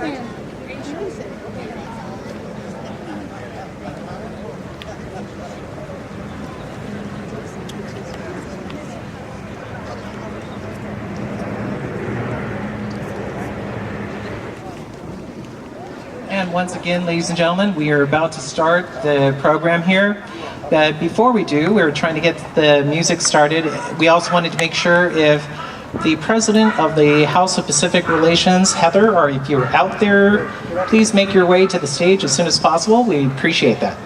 And once again, ladies and gentlemen, we are about to start the program here. But before we do, we're trying to get the music started. We also wanted to make sure if the president of the House of Pacific Relations, Heather, or if you're out there, please make your way to the stage as soon as possible. We appreciate that.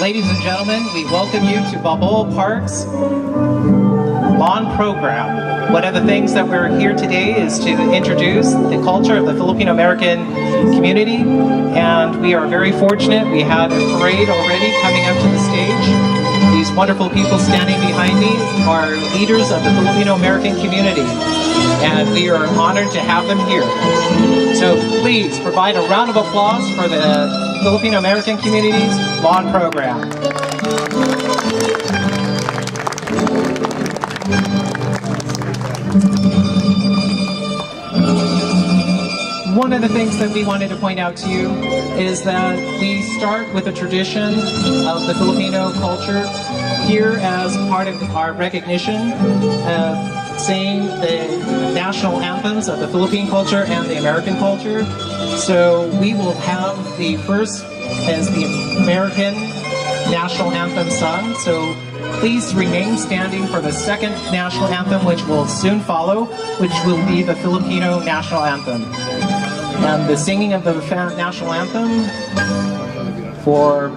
Ladies and gentlemen, we welcome you to Balboa Park's lawn program. One of the things that we're here today is to introduce the culture of the Filipino-American community, and we are very fortunate. We had a parade already coming up to the stage. These wonderful people standing behind me are leaders of the Filipino-American community, and we are honored to have them here. So please provide a round of applause for the Filipino-American community's lawn program. One of the things that we wanted to point out to you is that we start with a tradition of the Filipino culture here as part of our recognition of saying the national anthems of the Philippine culture and the American culture. So we will have the first as the American national anthem sung. So please remain standing for the second national anthem, which will soon follow, which will be the Filipino national anthem. And the singing of the national anthem for...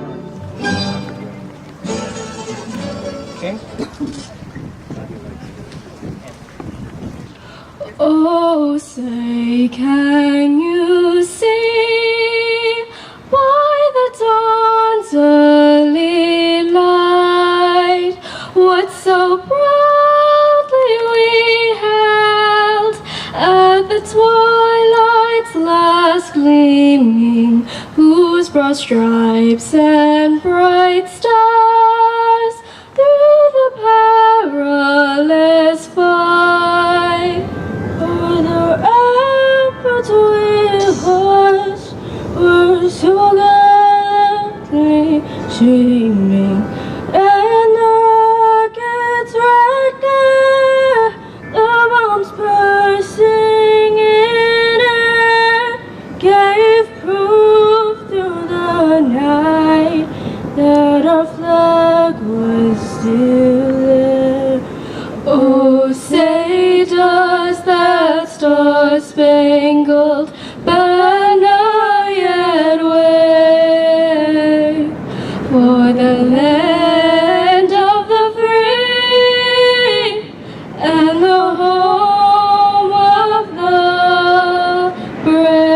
Okay. Oh, say, can you see by the dawn's early light what so proudly we held at the twilight's last gleaming, whose broad stripes and bright stars through the perilous fight o'er the ramparts we watched were so gallantly streaming, and the rockets right there, the bombs bursting in air, gave proof through the night that our flag was still there. Oh, say does that star-spangled banner yet wave for the land of the free and the home of the brave?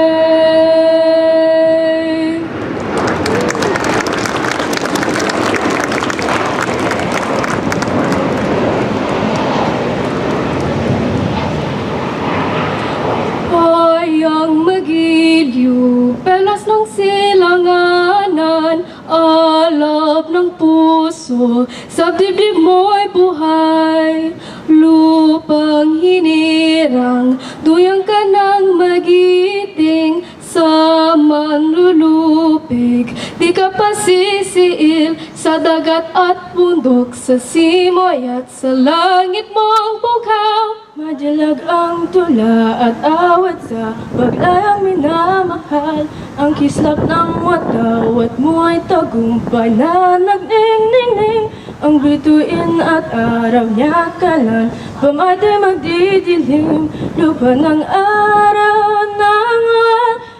Ang magilyo, pelas ng silanganan, alab ng puso, sa dibdib mo'y buhay. Lupang hinirang, duyang ka ng magiting, sa manlulupig, di ka pasisiil, sa dagat at bundok, sa simoy at sa langit mong bughaw. Madilag ang tula at awat sa baglayang minamahal, ang kislap ng watawat mo ay tagumpay na nagning-ning-ning, ang bituin at araw niya kalan, pamatay magdidilim, lupa ng araw ng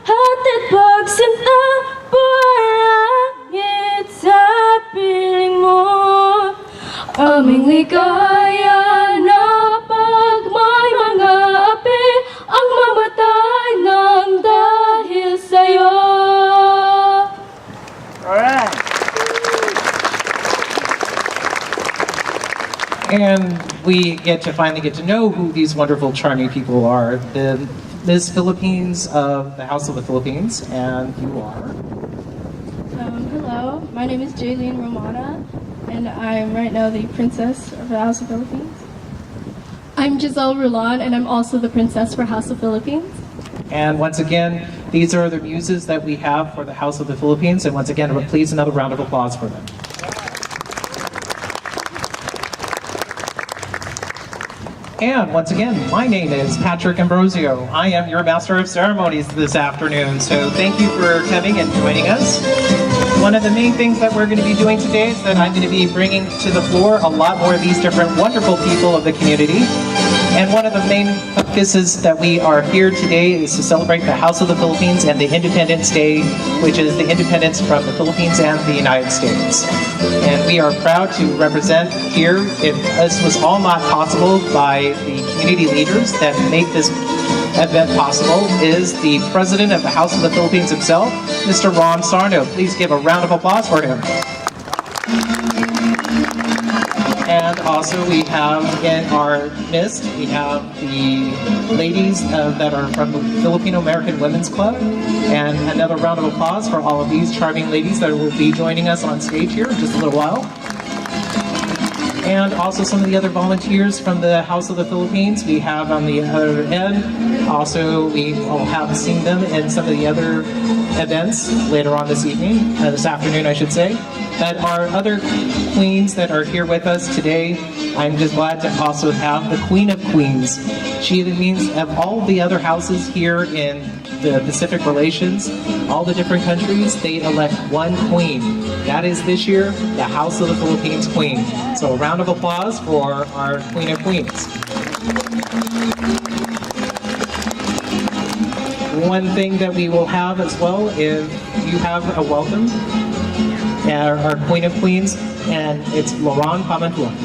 hatid pagsinta, buhay sa piling mo, aming ligaya na pag may mga api ang mamatay ng dahil sa'yo. Alright. And we get to finally get to know who these wonderful, charming people are. The Miss Philippines of the House of the Philippines, and you are? Hello, my name is Jaylene Romana, and I'm right now the Princess of the House of Philippines. I'm Giselle Rulan, and I'm also the Princess for House of Philippines. And once again, these are the muses that we have for the House of the Philippines, and once again, please another round of applause for them. And once again, my name is Patrick Ambrosio. I am your Master of Ceremonies this afternoon, so thank you for coming and joining us. One of the main things that we're going to be doing today is that I'm going to be bringing to the floor a lot more of these different wonderful people of the community. And one of the main focuses that we are here today is to celebrate the House of the Philippines and the Independence Day, which is the independence from the Philippines and the United States. And we are proud to represent here. If this was all not possible by the community leaders that make this event possible, is the President of the House of the Philippines himself, Mr. Ron Sarno. Please give a round of applause for him. And also we have in our midst, we have the ladies that are from the Filipino American Women's Club. And another round of applause for all of these charming ladies that will be joining us on stage here in just a little while. And also some of the other volunteers from the House of the Philippines we have on the other end. Also, we will have seen them in some of the other events later on this evening, this afternoon I should say. But our other queens that are here with us today, I'm just glad to also have the Queen of Queens. She means of all the other houses here in the Pacific Relations, all the different countries, they elect one queen. That is this year, the House of the Philippines Queen. So a round of applause for our Queen of Queens. One thing that we will have as well is you have a welcome, our Queen of Queens, and it's Lauren Pamantuan.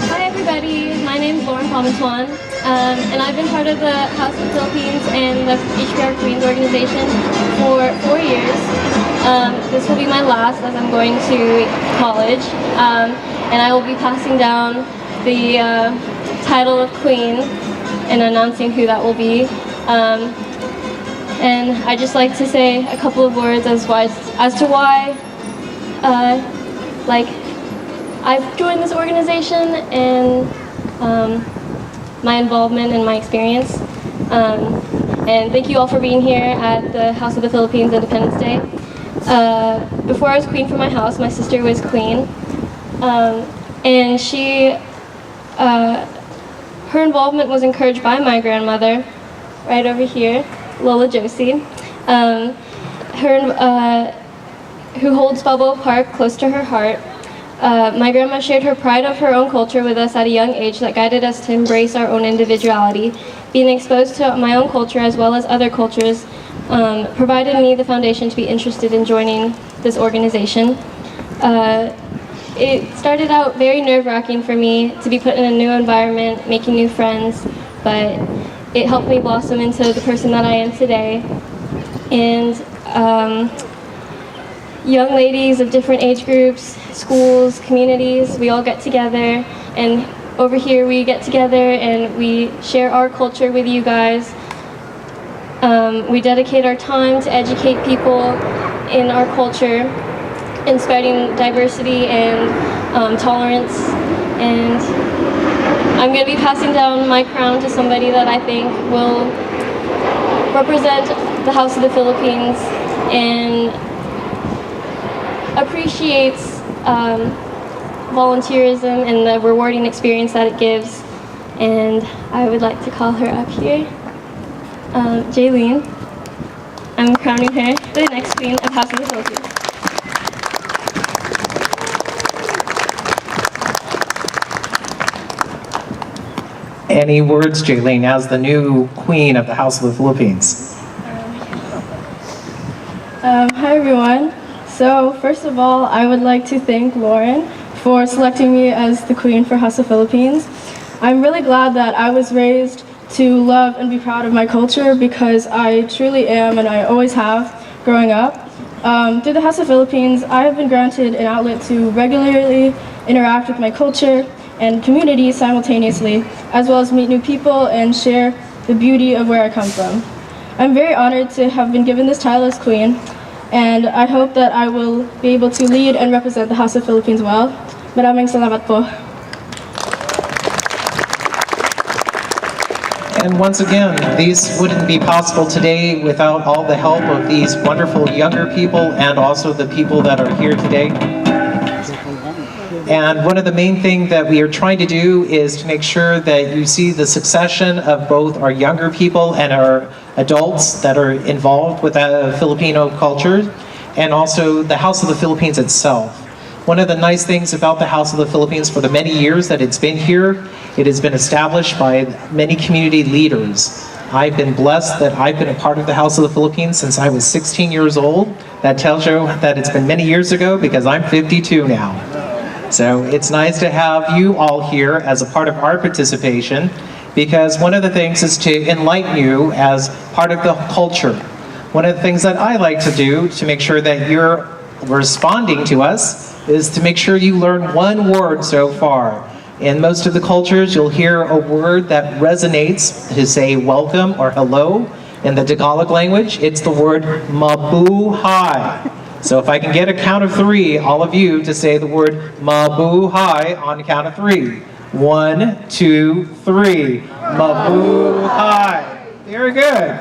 Hi everybody, my name is Lauren Pamantuan, and I've been part of the House of the Philippines and the HBR Queens organization for 4 years. This will be my last as I'm going to college, and I will be passing down the title of Queen and announcing who that will be. And I'd just like to say a couple of words as to why I've joined this organization and my involvement and my experience. And thank you all for being here at the House of the Philippines Independence Day. Before I was queen for my house, my sister was queen. And her involvement was encouraged by my grandmother, right over here, Lola Josie, who holds Balboa Park close to her heart. My grandma shared her pride of her own culture with us at a young age that guided us to embrace our own individuality. Being exposed to my own culture as well as other cultures provided me the foundation to be interested in joining this organization. It started out very nerve-wracking for me to be put in a new environment, making new friends, but it helped me blossom into the person that I am today. And young ladies of different age groups, schools, communities, we all get together, and over here we get together and we share our culture with you guys. We dedicate our time to educate people in our culture and spreading diversity and tolerance. And I'm going to be passing down my crown to somebody that I think will represent the House of the Philippines and appreciates volunteerism and the rewarding experience that it gives. And I would like to call her up here, Jaylene. I'm crowning her the next Queen of House of the Philippines. Any words, Jaylene, as the new Queen of the House of the Philippines? Hi everyone. So first of all, I would like to thank Lauren for selecting me as the Queen for House of Philippines. I'm really glad that I was raised to love and be proud of my culture because I truly am and I always have growing up. Through the House of Philippines, I have been granted an outlet to regularly interact with my culture and community simultaneously, as well as meet new people and share the beauty of where I come from. I'm very honored to have been given this title as Queen, and I hope that I will be able to lead and represent the House of Philippines well. Maraming salamat po. And once again, these wouldn't be possible today without all the help of these wonderful younger people and also the people that are here today. And one of the main things that we are trying to do is to make sure that you see the succession of both our younger people and our adults that are involved with Filipino culture, and also the House of the Philippines itself. One of the nice things about the House of the Philippines for the many years that it's been here, it has been established by many community leaders. I've been blessed that I've been a part of the House of the Philippines since I was 16 years old. That tells you that it's been many years ago because I'm 52 now. So it's nice to have you all here as a part of our participation, because one of the things is to enlighten you as part of the culture. One of the things that I like to do to make sure that you're responding to us is to make sure you learn one word so far. In most of the cultures, you'll hear a word that resonates to say welcome or hello. In the Tagalog language, it's the word mabuhay. So if I can get a count of 3, all of you to say the word mabuhay on the count of 3. 1, 2, 3. Mabuhay. Very good.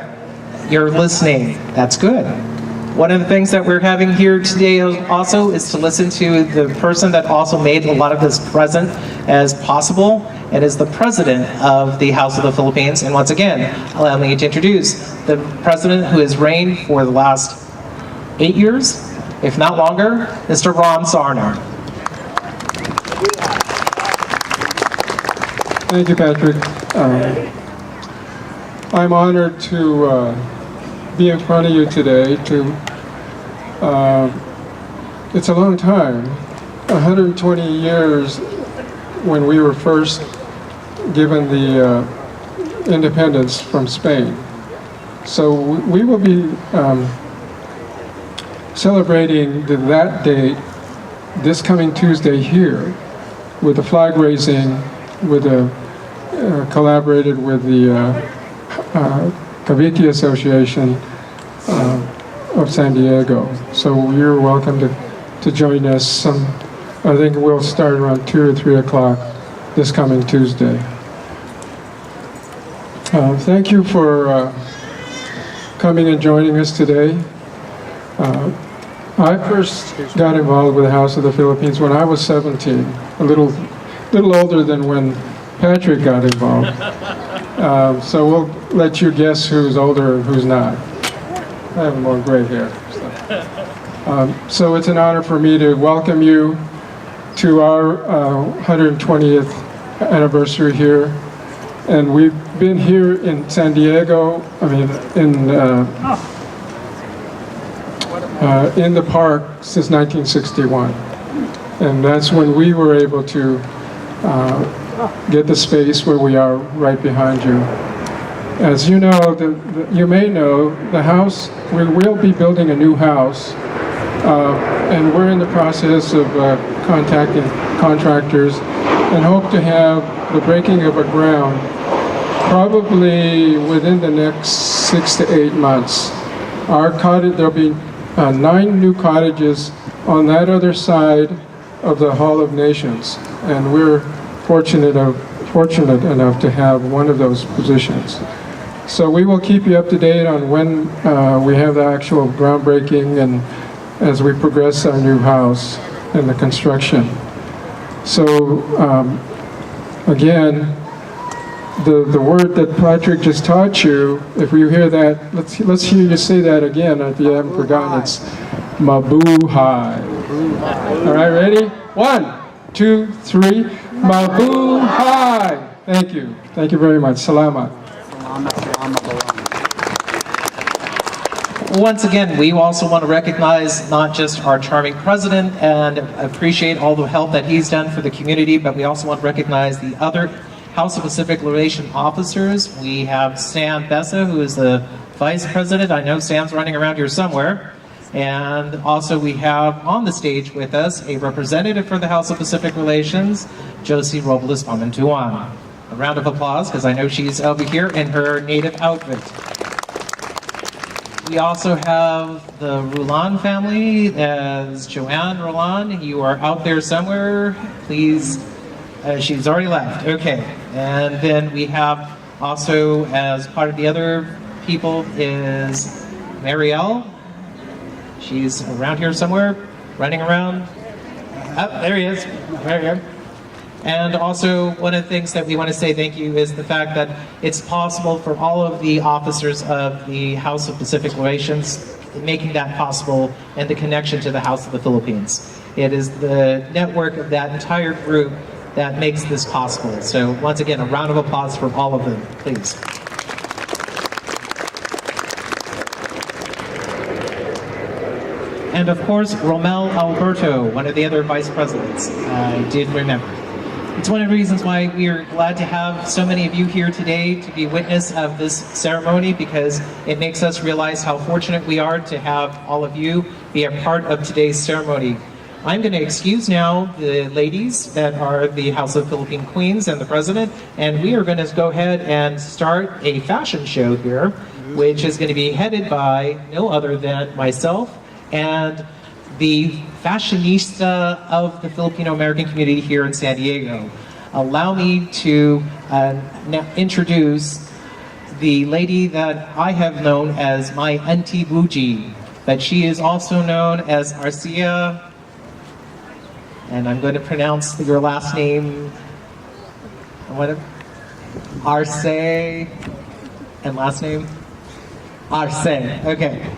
You're listening. That's good. One of the things that we're having here today also is to listen to the person that also made a lot of this present as possible, and is the president of the House of the Philippines. And once again, allow me to introduce the president who has reigned for the last 8 years, if not longer, Mr. Ron Sarnar. Thank you, Patrick. I'm honored to be in front of you today. It's a long time, 120 years when we were first given the independence from Spain. So we will be celebrating that date this coming Tuesday here with the flag raising, with collaborated with the Cavite Association of San Diego. So you're welcome to join us. I think we'll start around 2 or 3 o'clock this coming Tuesday. Thank you for coming and joining us today. I first got involved with the House of the Philippines when I was 17, a little older than when Patrick got involved. So we'll let you guess who's older and who's not. I have more gray hair. So it's an honor for me to welcome you to our 120th anniversary here. And we've been here in San Diego, in the park since 1961. And that's when we were able to get the space where we are right behind you. As you know, you may know, the house, we will be building a new house, and we're in the process of contacting contractors and hope to have the breaking of a ground probably within the next 6 to 8 months. There'll be 9 new cottages on that other side of the Hall of Nations, and we're fortunate enough to have one of those positions. So we will keep you up to date on when we have the actual groundbreaking and as we progress our new house and the construction. So again, the word that Patrick just taught you, if you hear that, let's hear you say that again if you haven't forgotten. It's mabuhay. All right, ready? 1, 2, 3. Mabuhay. Thank you. Thank you very much. Salamat. Once again, we also want to recognize not just our charming president and appreciate all the help that he's done for the community, but we also want to recognize the other House of Pacific Relation officers. We have Sam Bessa, who is the vice president. I know Sam's running around here somewhere. And also we have on the stage with us a representative for the House of Pacific Relations, Josie Robles Pamantuan. A round of applause, because I know she's over here in her native outfit. We also have the Rouland family, as Joanne Rouland. You are out there somewhere. Please, she's already left. Okay. And then we have also, as part of the other people, is Marielle. She's around here somewhere, running around. Oh, there he is. There you go. And also, one of the things that we want to say thank you is the fact that it's possible for all of the officers of the House of Pacific Relations, making that possible, and the connection to the House of the Philippines. It is the network of that entire group that makes this possible. So once again, a round of applause for all of them, please. And of course, Romel Alberto, one of the other vice presidents, I did remember. It's one of the reasons why we are glad to have so many of you here today to be witness of this ceremony, because it makes us realize how fortunate we are to have all of you be a part of today's ceremony. I'm going to excuse now the ladies that are the House of Philippine Queens and the President, and we are going to go ahead and start a fashion show here, which is going to be headed by no other than myself and the fashionista of the Filipino-American community here in San Diego. Allow me to now introduce the lady that I have known as my Auntie Bougie, but she is also known as Arcia, and I'm going to pronounce your last name, Arce, and last name? Arce, okay.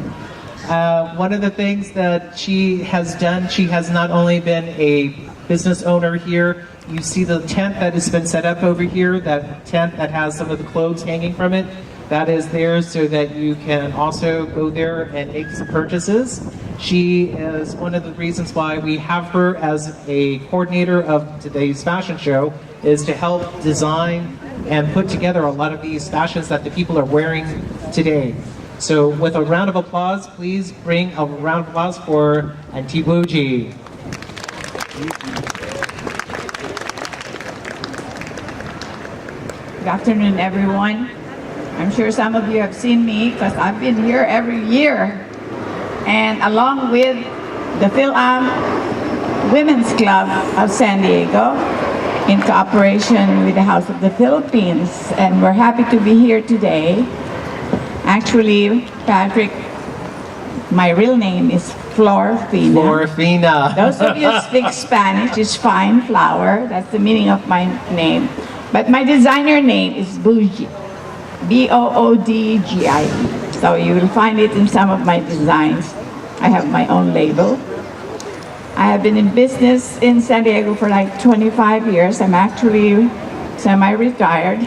One of the things that she has done, she has not only been a business owner here. You see the tent that has been set up over here, that tent that has some of the clothes hanging from it. That is there so that you can also go there and make some purchases. She is one of the reasons why we have her as a coordinator of today's fashion show, is to help design and put together a lot of these fashions that the people are wearing today. So with a round of applause, please bring a round of applause for Auntie Bougie. Good afternoon, everyone. I'm sure some of you have seen me because I've been here every year. And along with the Phil-Am Women's Club of San Diego, in cooperation with the House of the Philippines. And we're happy to be here today. Actually, Patrick, my real name is Florfina. Florfina. Those of you who speak Spanish, it's fine, flower. That's the meaning of my name. But my designer name is Bougie. B-O-O-D-G-I-E. So you will find it in some of my designs. I have my own label. I have been in business in San Diego for like 25 years. I'm actually semi-retired.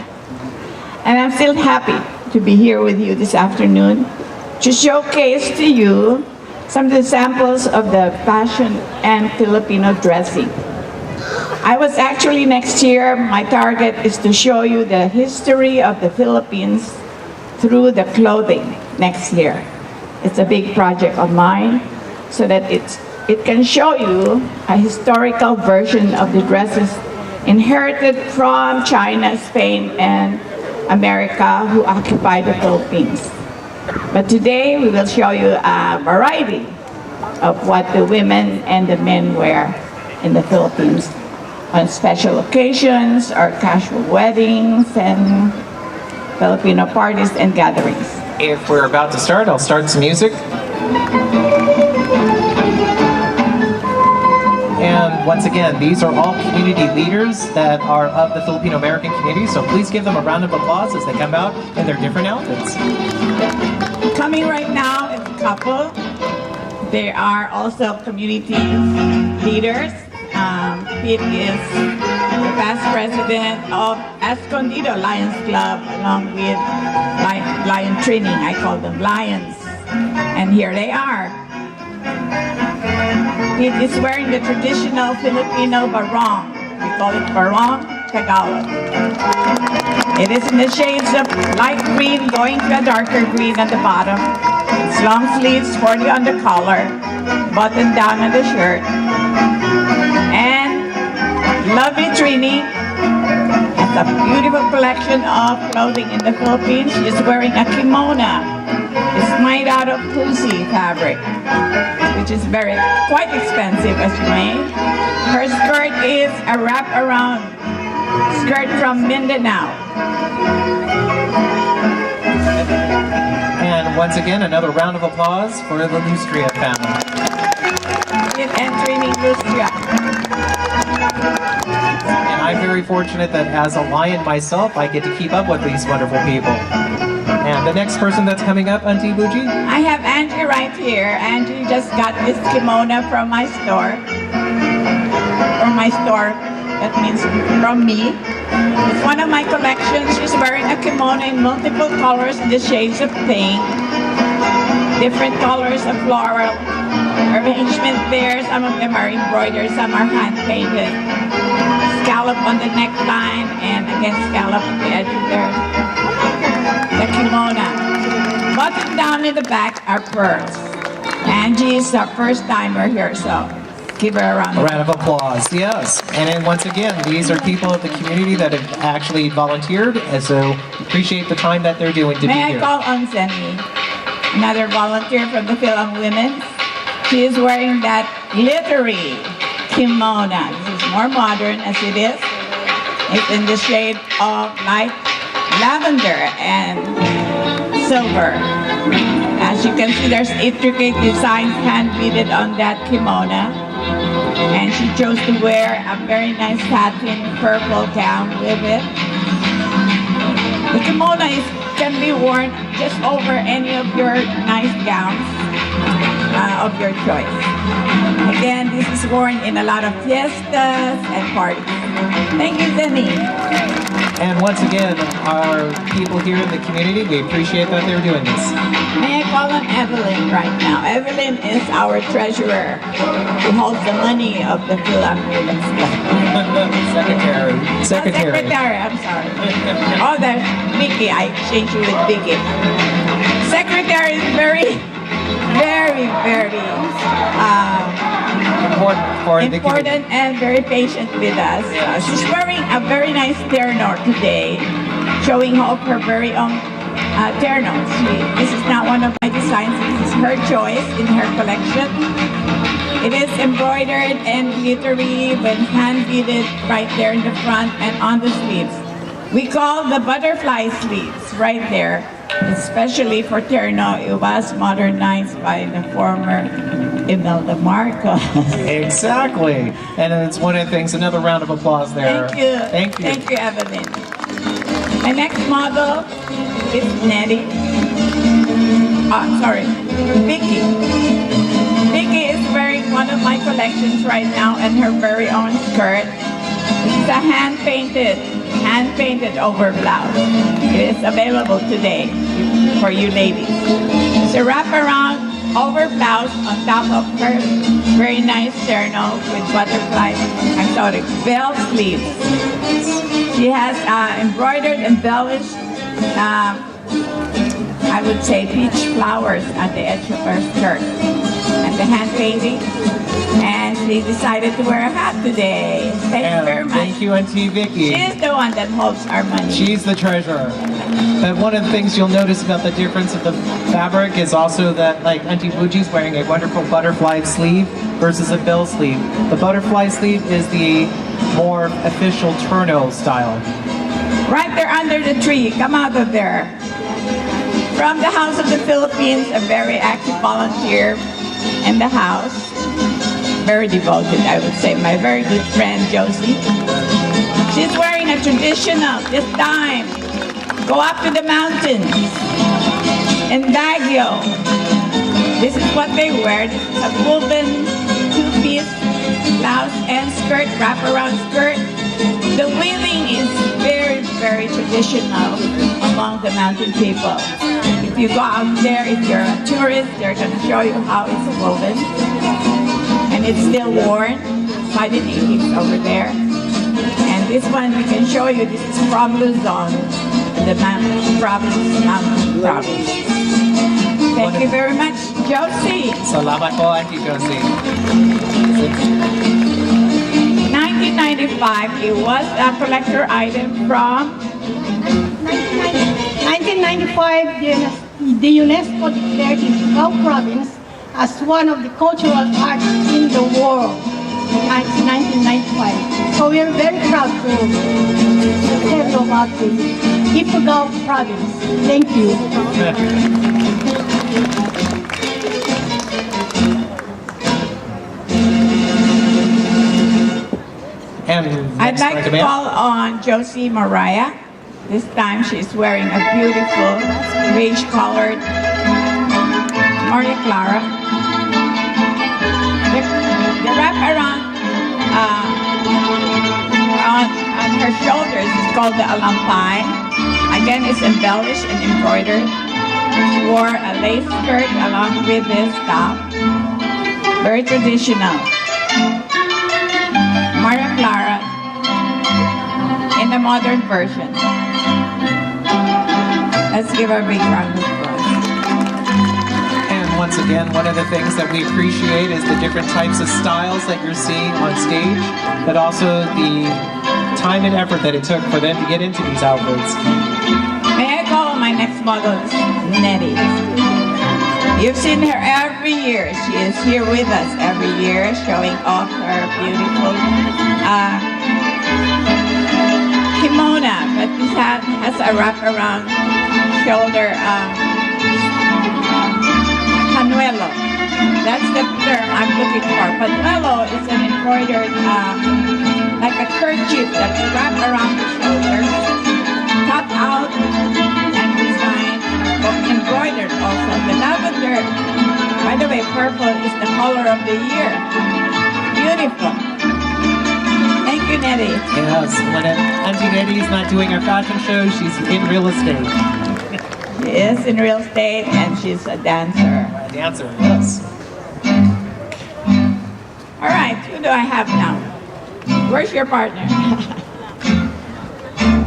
And I'm still happy to be here with you this afternoon to showcase to you some of the samples of the fashion and Filipino dressing. I was actually next year, my target is to show you the history of the Philippines through the clothing next year. It's a big project of mine so that it can show you a historical version of the dresses inherited from China, Spain, and America, who occupied the Philippines. But today we will show you a variety of what the women and the men wear in the Philippines on special occasions or casual weddings and Filipino parties and gatherings. If we're about to start, I'll start some music. And once again, these are all community leaders that are of the Filipino-American community, so please give them a round of applause as they come out in their different outfits. Coming right now is a couple. They are also community leaders. Pete is the past president of Escondido Lions Club, along with Lion Training. I call them Lions. And here they are. Pete is wearing the traditional Filipino barong. We call it barong Tagalog. It is in the shades of light green going to a darker green at the bottom. It's long sleeves, sporty on the collar, button down on the shirt. And lovely Trini has a beautiful collection of clothing in the Philippines. She is wearing a kimono. It's made out of pusi fabric, which is quite expensive, as you may. Her skirt is a wrap-around skirt from Mindanao. And once again, another round of applause for the Lustria family. And Trini Lustria. And I'm very fortunate that as a lion myself, I get to keep up with these wonderful people. And the next person that's coming up, Auntie Buji? I have Angie right here. Angie just got this kimono from my store. That means from me. It's one of my collections. She's wearing a kimono in multiple colors in the shades of pink. Different colors of floral arrangement there. Some of them are embroidered, some are hand-painted. Scallop on the neckline and again scallop at the edge of the kimono. Button down in the back are pearls. Angie is our first timer here, so give her a round of applause. Yes. And then once again, these are people of the community that have actually volunteered, and so appreciate the time that they're doing to be May here. I call on Zeni, another volunteer from the Philam Women. She is wearing that glittery kimono. This is more modern as it is. It's in the shade of light lavender and silver. As you can see, there's intricate designs hand-beaded on that kimono. And she chose to wear a very nice satin purple gown with it. The kimono can be worn just over any of your nice gowns of your choice. Again, this is worn in a lot of fiestas and parties. Thank you, Zeni. And once again, our people here in the community, we appreciate that they're doing this. May I call on Evelyn right now? Evelyn is our treasurer who holds the money of the Philam Women's Club. Secretary. Secretary, I'm sorry. Oh, there's Vicky. I exchanged you with Vicky. Secretary is very important and very patient with us. She's wearing a very nice terno today, showing off her very own terno. This is not one of my designs. This is her choice in her collection. It is embroidered and glittery with hand-beaded right there in the front and on the sleeves. We call the butterfly sleeves right there, especially for terno. It was modernized by the former Imelda Marcos. Exactly. And it's one of the things, another round of applause there. Thank you. Thank you. Thank you, Evelyn. My next model is Nettie. Vicky. Vicky is wearing one of my collections right now and her very own skirt. This is a hand-painted over blouse. It is available today for you ladies. It's a wrap-around over blouse on top of her very nice terno with butterfly, bell sleeves. She has embroidered, embellished, I would say peach flowers at the edge of her skirt and the hand painting. And she decided to wear a hat today. Thank you very much. Thank you, Auntie Vicky. She is the one that holds our money. She's the treasurer. But one of the things you'll notice about the difference of the fabric is also that, like, Auntie Buji's wearing a wonderful butterfly sleeve versus a bell sleeve. The butterfly sleeve is the more official terno style. Right there under the tree. Come out of there. From the House of the Philippines, a very active volunteer in the house. Very devoted, I would say. My very good friend, Josie. She's wearing a traditional, this time, go up to the mountains in Baguio. This is what they wear. This is a woven two-piece blouse and skirt, wrap-around skirt. The weaving is very, very traditional among the mountain people. If you go out there, if you're a tourist, they're going to show you how it's woven. And it's still worn by the natives over there. And this one we can show you, this is from Luzon, the mountain province. Thank you very much, Josie. Salamat po, Auntie Josie. 1995, it was a collector item from 1995, the UNESCO declared Ifugao province as one of the cultural arts in the world in 1995. So we're very proud to tell you about the Ifugao province. Thank you. And I'd next, like to Demand. call on Josie Mariah. This time she's wearing a beautiful beige-colored Maria Clara. The wraparound on her shoulders is called the alampay. Again, it's embellished and embroidered. She wore a lace skirt along with this top. Very traditional. Maria Clara in the modern version. Let's give her a big round of applause. And once again, one of the things that we appreciate is the different types of styles that you're seeing on stage, but also the time and effort that it took for them to get into these outfits. May I call my next model is Nettie. You've seen her every year. She is here with us every year, showing off her beautiful kimono, but this hat has a wraparound shoulder panuelo. That's the term I'm looking for. Panuelo is an embroidered, like a kerchief that you wrap around the shoulders, cut out and designed, embroidered also. The lavender, by the way, purple is the color of the year. Beautiful. Thank you, Nettie. Yes, when Auntie Nettie's not doing her fashion show, she's in real estate. She is in real estate and she's a dancer. The answer, yes. All right, who do I have now? Where's your partner?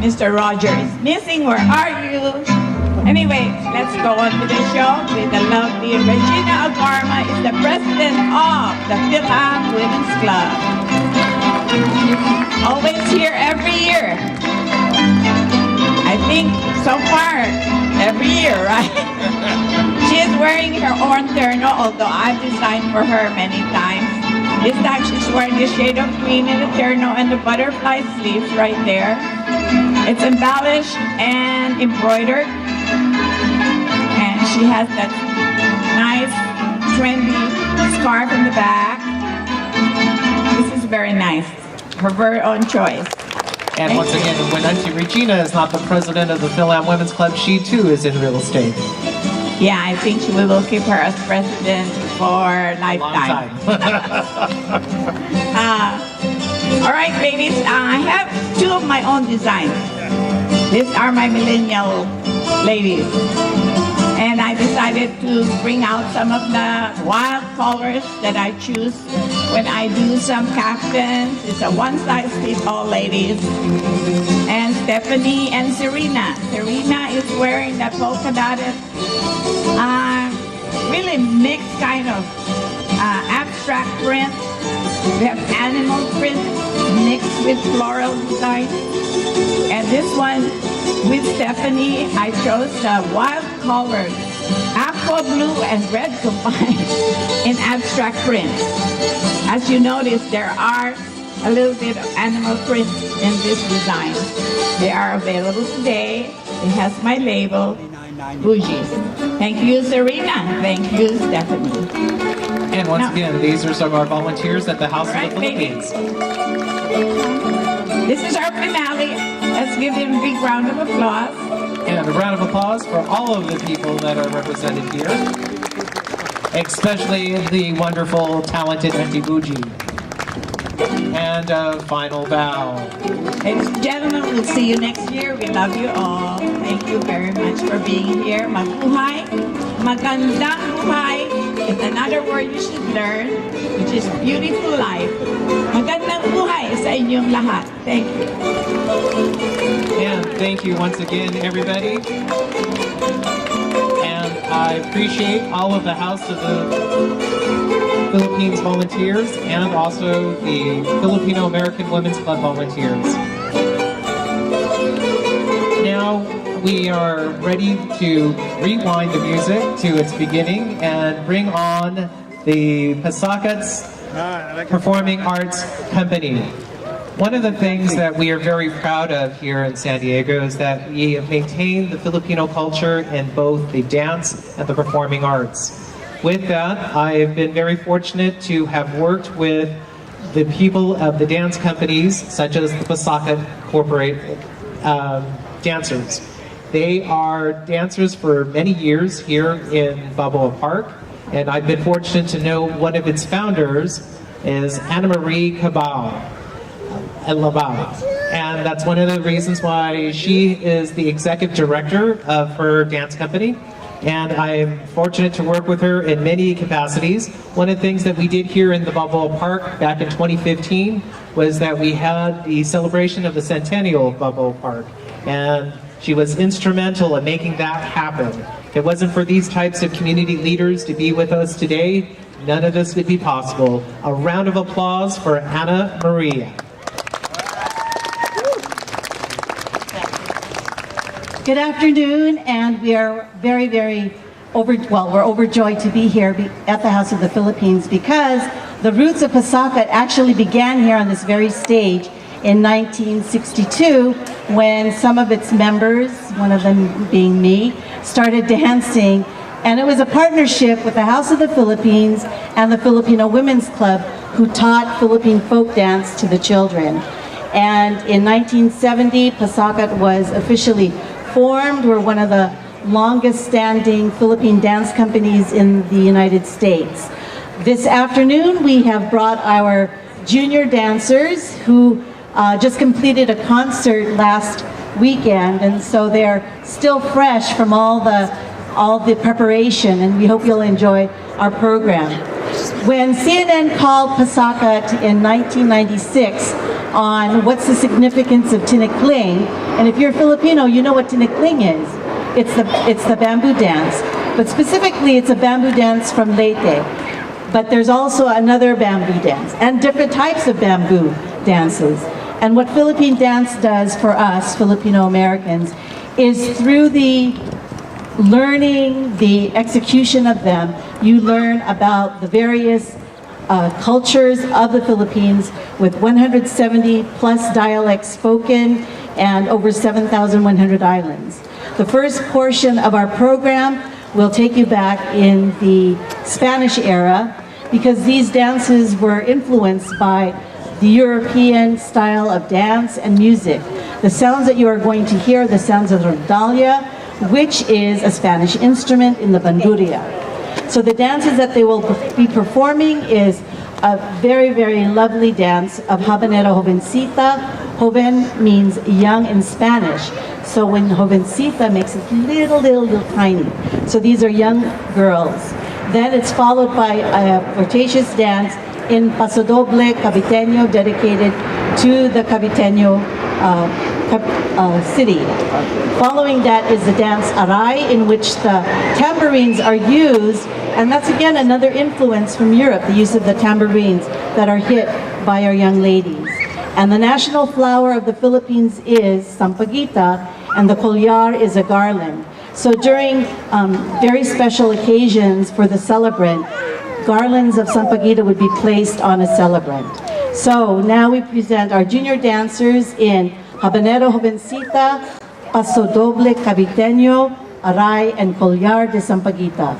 Mr. Roger is missing. Where are you? Anyway, let's go on to the show with the lovely Regina Agarma is the president of the Phil-Am Women's Club. Always here every year. I think so far, every year, right? She is wearing her own terno, although I've designed for her many times. This time she's wearing the shade of green in the terno and the butterfly sleeves right there. It's embellished and embroidered. And she has that nice, trendy scarf in the back. This is very nice. Her very own choice. And once again, when Auntie Regina is not the president of the Phil-Am Women's Club, she too is in real estate. Yeah, I think we will keep her as president for Long lifetime. time. All right, ladies, I have two of my own designs. These are my millennial ladies. And I decided to bring out some of the wild colors that I choose when I do some caftans. It's a one-size-fits-all, ladies. And Stephanie and Serena. Serena is wearing that polka dotted, really mixed kind of abstract print. We have animal print mixed with floral design. And this one with Stephanie, I chose the wild colored aqua blue and red combined in abstract print. As you notice, there are a little bit of animal print in this design. They are available today. It has my label, Bougies. Thank you, Serena. Thank you, Stephanie. And once Now- again, these are some of our volunteers at the House All right, of the Philippines. This is our finale. Let's give them a big round of applause. And a round of applause for all of the people that are represented here, especially the wonderful, talented Auntie Bougie. And a final bow. Ladies and gentlemen, we'll see you next year. We love you all. Thank you very much for being here. Mabuhay. Magandang buhay is another word you should learn, which is beautiful life. Magandang buhay sa inyo. inyong lahat. Thank you. And thank you once again, everybody. And I appreciate all of the House of the Philippines volunteers and also the Filipino American Women's Club volunteers. Now we are ready to rewind the music to its beginning and bring on the Pasakat's Performing Arts Company. One of the things that we are very proud of here in San Diego is that we have maintained the Filipino culture in both the dance and the performing arts. With that, I have been very fortunate to have worked with the people of the dance companies, such as the Pasakat Corporate dancers. They are dancers for many years here in Balboa Park, and I've been fortunate to know one of its founders is Ana Marie Cabal. And that's one of the reasons why she is the executive director of her dance company. And I'm fortunate to work with her in many capacities. One of the things that we did here in the Balboa Park back in 2015 was that we had the celebration of the centennial of Balboa Park. And she was instrumental in making that happen. If it wasn't for these types of community leaders to be with us today, none of this would be possible. A round of applause for Ana Maria. Good afternoon, and we are we're overjoyed to be here at the House of the Philippines because the roots of Pasakat actually began here on this very stage in 1962 when some of its members, one of them being me, started dancing. And it was a partnership with the House of the Philippines and the Filipino Women's Club who taught Philippine folk dance to the children. And in 1970, Pasakat was officially formed. We're one of the longest standing Philippine dance companies in the United States. This afternoon, we have brought our junior dancers who just completed a concert last weekend, and so they're still fresh from all the preparation, and we hope you'll enjoy our program. When CNN called Pasakat in 1996 on what's the significance of Tinikling, and if you're Filipino, you know what Tinikling is. It's the bamboo dance, but specifically it's a bamboo dance from Leyte. But there's also another bamboo dance and different types of bamboo dances. And what Philippine dance does for us, Filipino Americans, is through the learning, the execution of them, you learn about the various cultures of the Philippines with 170 plus dialects spoken and over 7,100 islands. The first portion of our program will take you back in the Spanish era because these dances were influenced by the European style of dance and music. The sounds that you are going to hear, the sounds of rondalla, which is a Spanish instrument in the bandurria. So the dances that they will be performing is a very, very lovely dance of Habanera Jovencita. Joven means young in Spanish. So when Jovencita makes it little tiny. So these are young girls. Then it's followed by a flirtatious dance in Pasodoble Caviteño dedicated to the Caviteño city. Following that is the dance Aray, in which the tambourines are used, and that's again another influence from Europe, the use of the tambourines that are hit by our young ladies. And the national flower of the Philippines is sampaguita, and the collar is a garland. So during very special occasions for the celebrant, garlands of sampaguita would be placed on a celebrant. So now we present our junior dancers in Habanero Jovencita, Pasodoble Caviteño, Aray, and Collar de Sampaguita.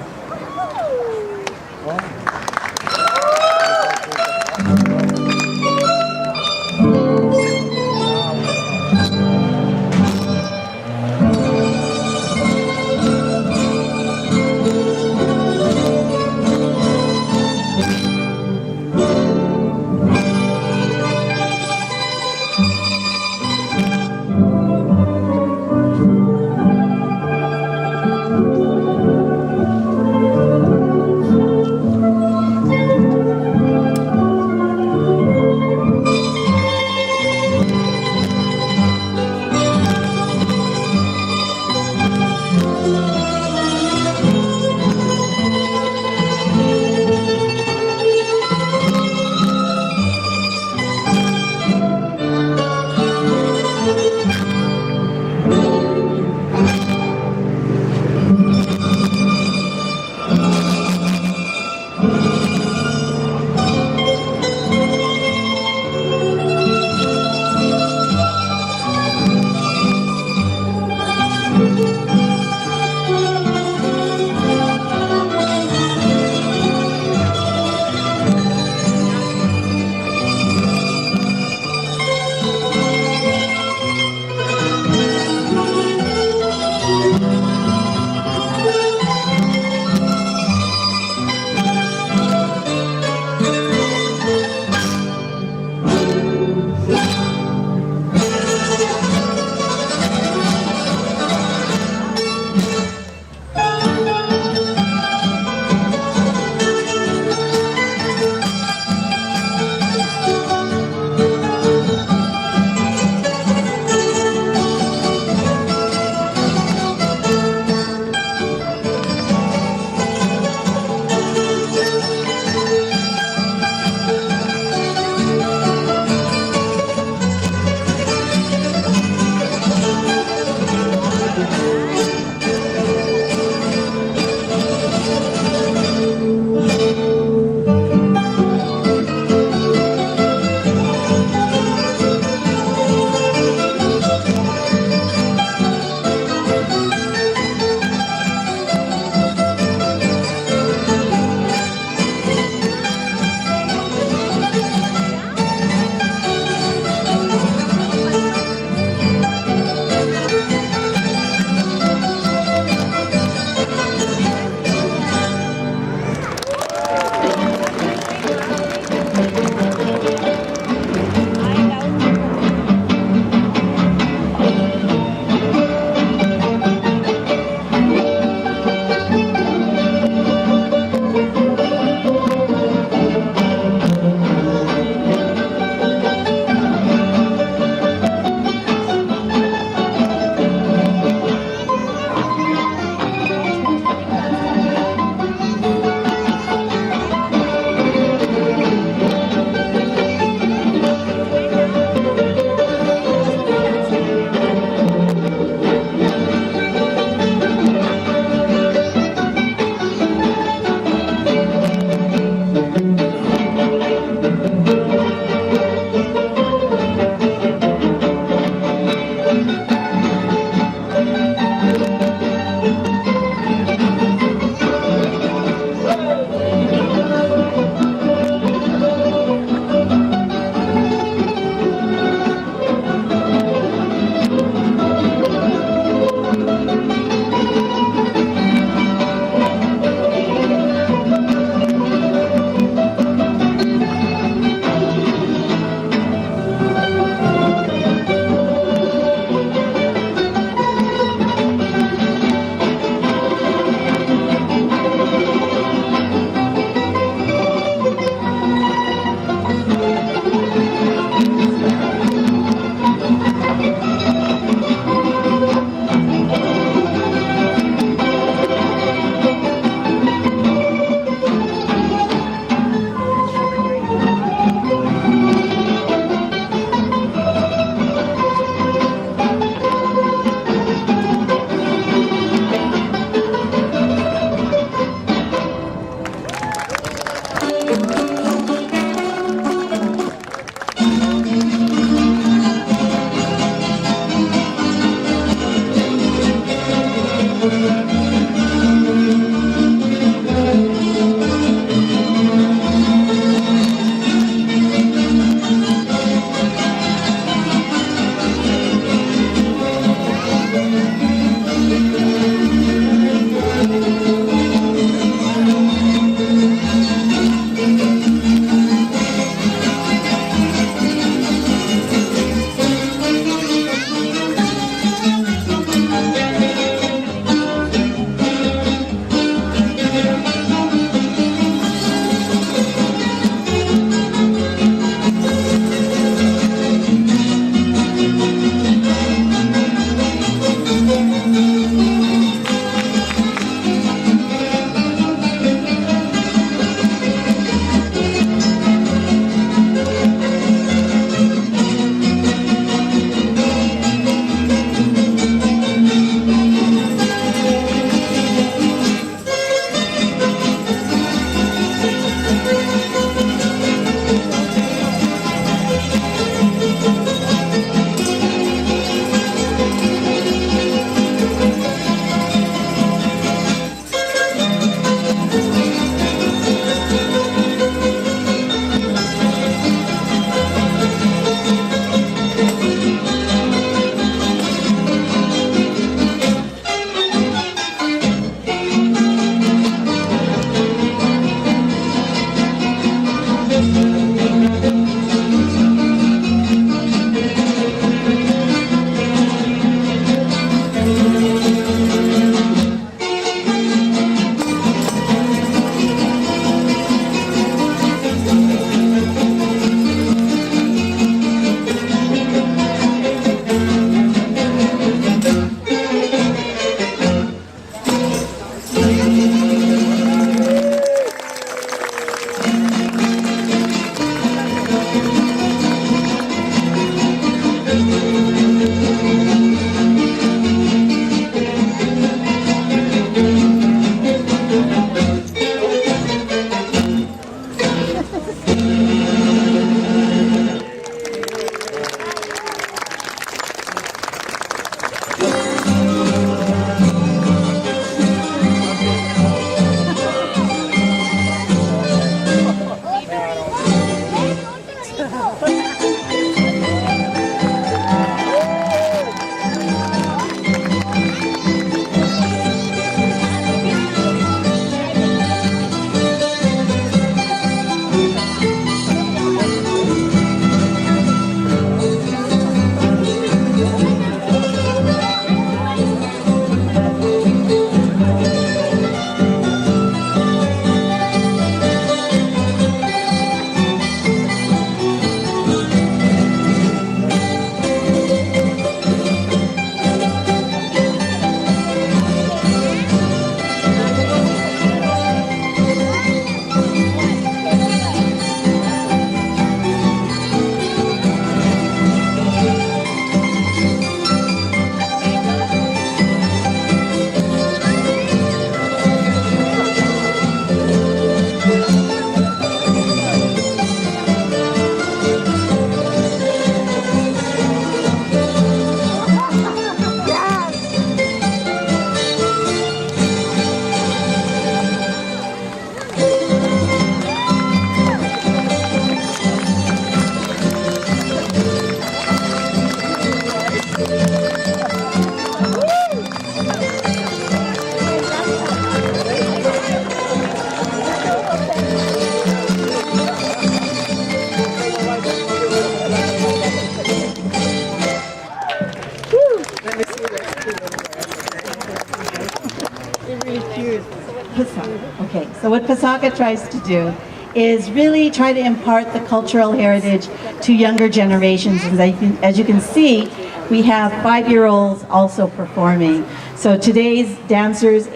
what Pasaka tries to do is really try to impart the cultural heritage to younger generations. And as you can see, we have 5-year-olds also performing. So today's dancers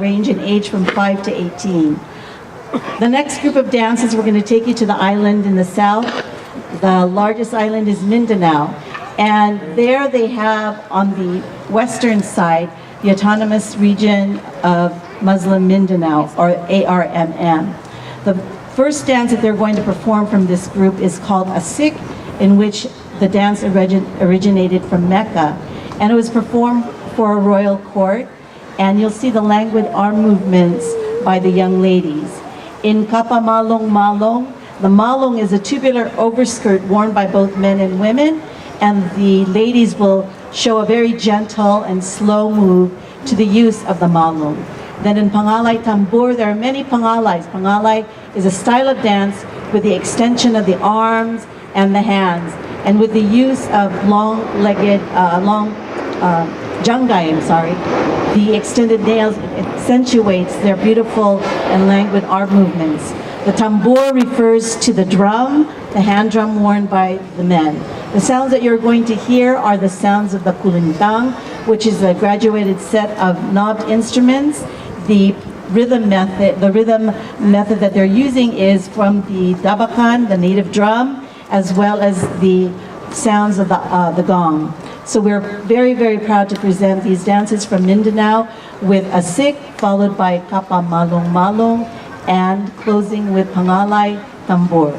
range in age from 5 to 18. The next group of dances, we're going to take you to the island in the south. The largest island is Mindanao. And there they have on the western side, the Autonomous Region of Muslim Mindanao, or ARMM. The first dance that they're going to perform from this group is called Asik, in which the dance originated from Mecca. And it was performed for a royal court. And you'll see the languid arm movements by the young ladies. In Kapa Malong Malong, the malong is a tubular overskirt worn by both men and women, and the ladies will show a very gentle and slow move to the use of the malong. Then in Pangalay Tambur, there are many pangalays. Pangalay is a style of dance with the extension of the arms and the hands, and with the use of long-legged, jangay, the extended nails accentuates their beautiful and languid arm movements. The tambur refers to the drum, the hand drum worn by the men. The sounds that you're going to hear are the sounds of the kulintang, which is a graduated set of knobbed instruments. The rhythm method that they're using is from the dabakan, the native drum, as well as the sounds of the gong. So we're very, very proud to present these dances from Mindanao with Asik, followed by Kapa Malong Malong, and closing with Pangalay Tambur.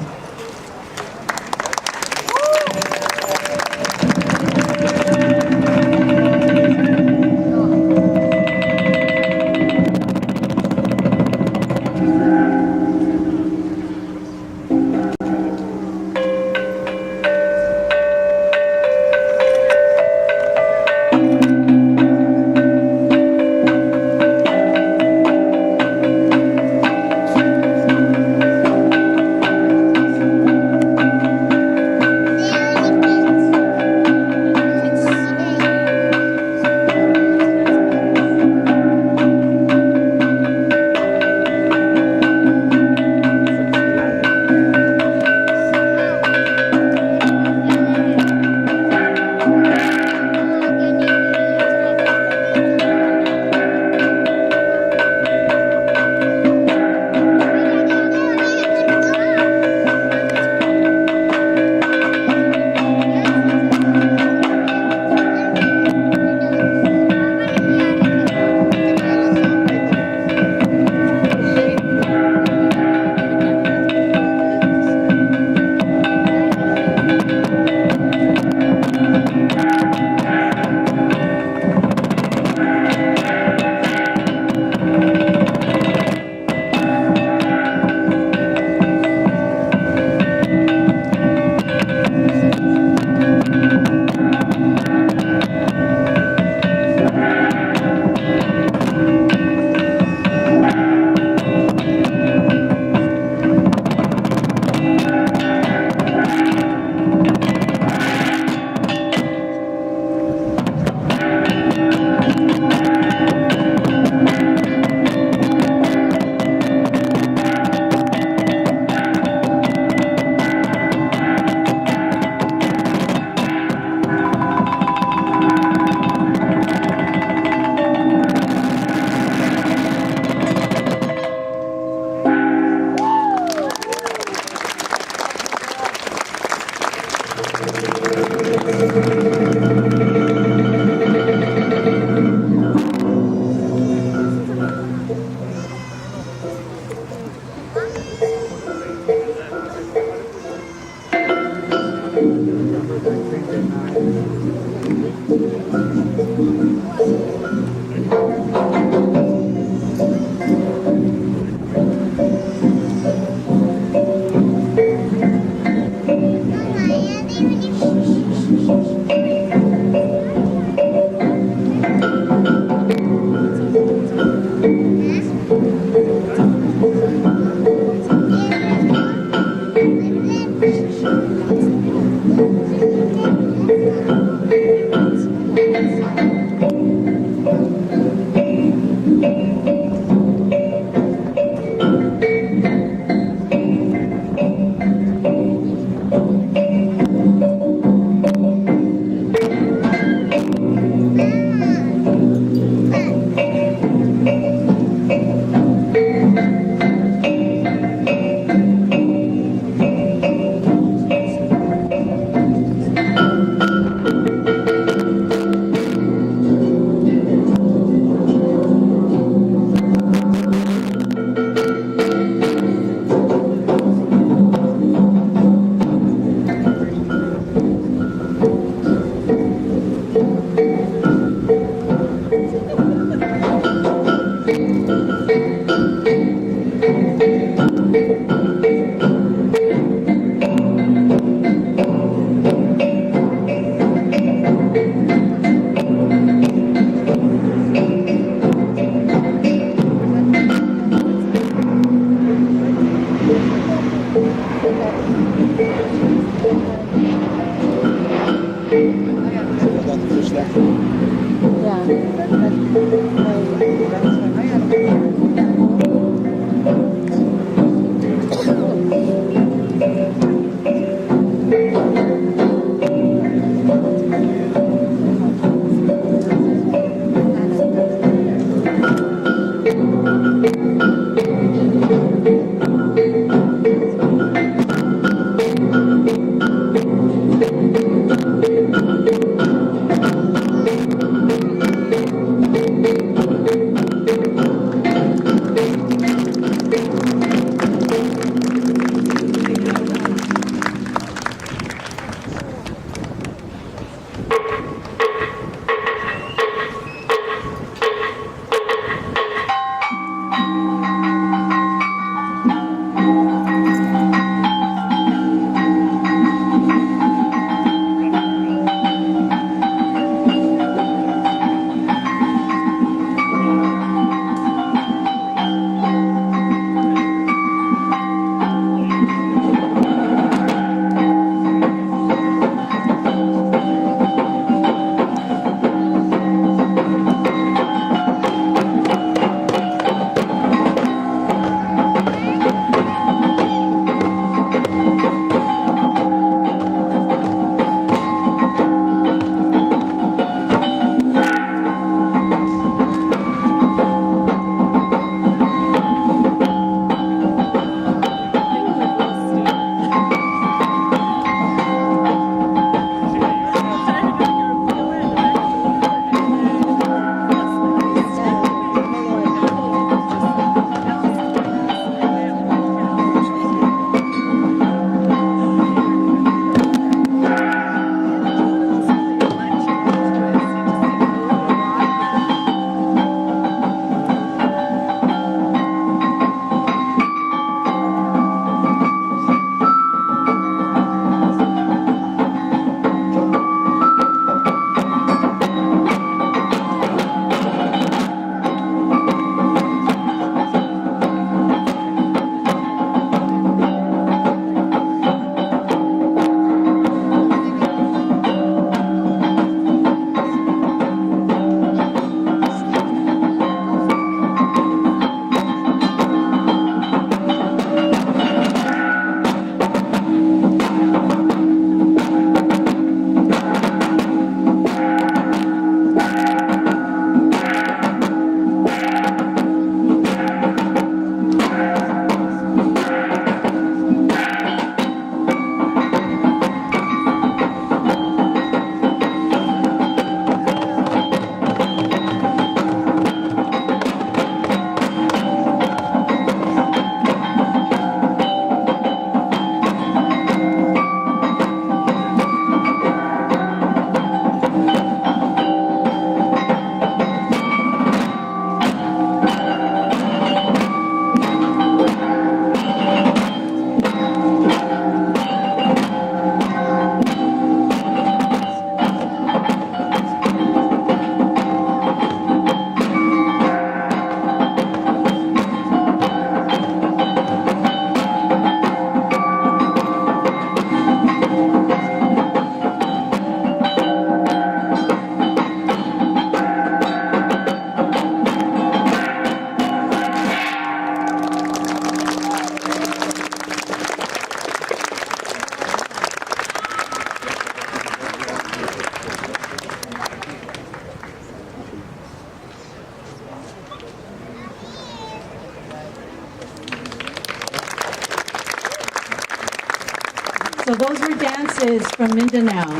So those were dances from Mindanao.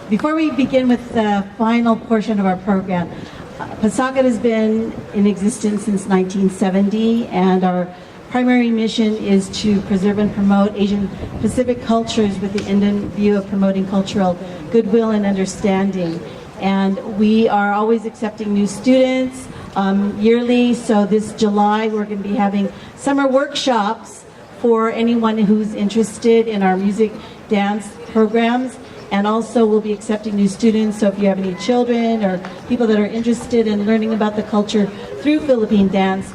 Before we begin with the final portion of our program, PASACAT has been in existence since 1970, and our primary mission is to preserve and promote Asian Pacific cultures with the end view of promoting cultural goodwill and understanding. And we are always accepting new students yearly, so this July we're going to be having summer workshops for anyone who's interested in our music dance programs. And also we'll be accepting new students, so if you have any children or people that are interested in learning about the culture through Philippine dance,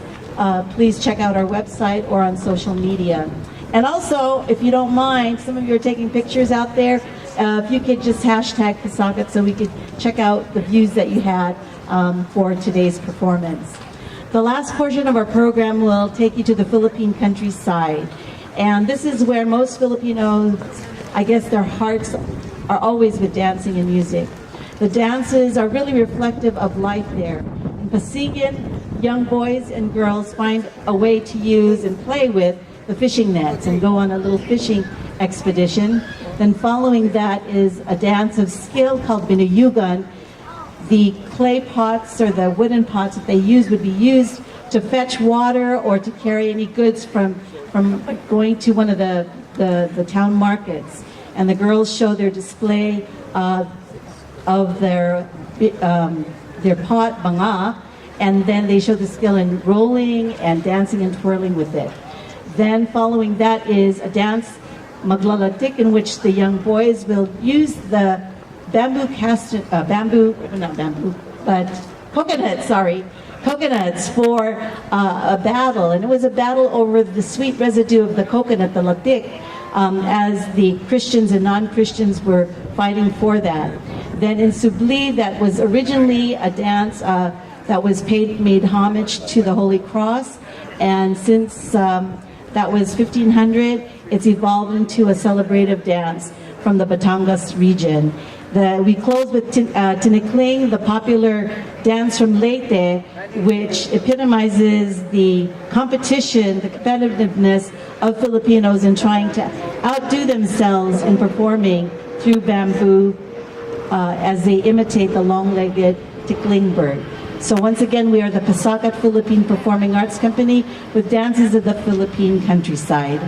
please check out our website or on social media. And also, if you don't mind, some of you are taking pictures out there, if you could just hashtag Pasakat so we could check out the views that you had for today's performance. The last portion of our program will take you to the Philippine countryside. And this is where most Filipinos, I guess their hearts are always with dancing and music. The dances are really reflective of life there. In Pasiguan, young boys and girls find a way to use and play with the fishing nets and go on a little fishing expedition. Then following that is a dance of skill called Binuyugan. The clay pots or the wooden pots that they use would be used to fetch water or to carry any goods from going to one of the town markets. And the girls show their display of their pot, banga, and then they show the skill in rolling and dancing and twirling with it. Then following that is a dance, maglalatik, in which the young boys will use the coconuts for a battle. And it was a battle over the sweet residue of the coconut, the latik, as the Christians and non-Christians were fighting for that. Then in Subli, that was originally a dance that was made homage to the Holy Cross. And since that was 1500, it's evolved into a celebrative dance from the Batangas region. We close with Tinikling, the popular dance from Leyte, which epitomizes the competition, the competitiveness of Filipinos in trying to outdo themselves in performing through bamboo as they imitate the long-legged tickling bird. So once again, we are the Pasakat Philippine Performing Arts Company with dances of the Philippine countryside.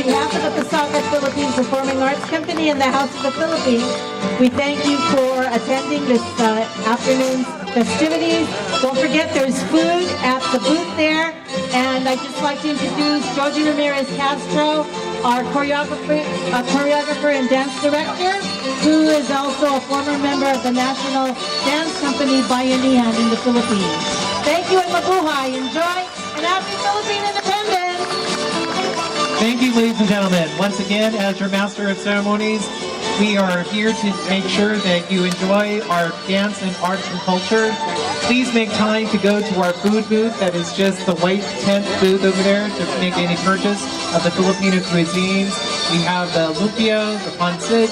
behalf of the Pasaka Philippines Performing Arts Company and the House of the Philippines, we thank you for attending this afternoon's festivities. Don't forget there's food at the booth there. And I'd just like to introduce Georgie Ramirez Castro, our choreographer and dance director, who is also a former member of the National Dance Company Bayanihan in the Philippines. Thank you and mabuhay. Enjoy and happy Philippine independence. Thank you, ladies and gentlemen. Once again, as your Master of Ceremonies, we are here to make sure that you enjoy our dance and arts and culture. Please make time to go to our food booth. That is just the white tent booth over there to make any purchase of the Filipino cuisines. We have the lumpia, the pancit,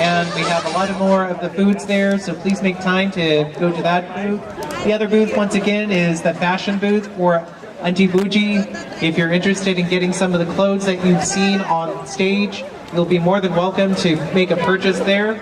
and we have a lot of more of the foods there, so please make time to go to that booth. The other booth, once again, is the fashion booth for Auntie Bougie. If you're interested in getting some of the clothes that you've seen on stage, you'll be more than welcome to make a purchase there.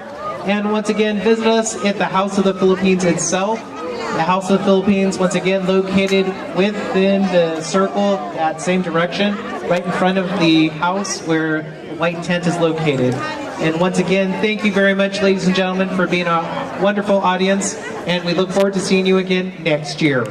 And once again, visit us at the House of the Philippines itself. The House of the Philippines, once again, located within the circle, that same direction, right in front of the house where the white tent is located. And once again, thank you very much, ladies and gentlemen, for being a wonderful audience, and we look forward to seeing you again next year.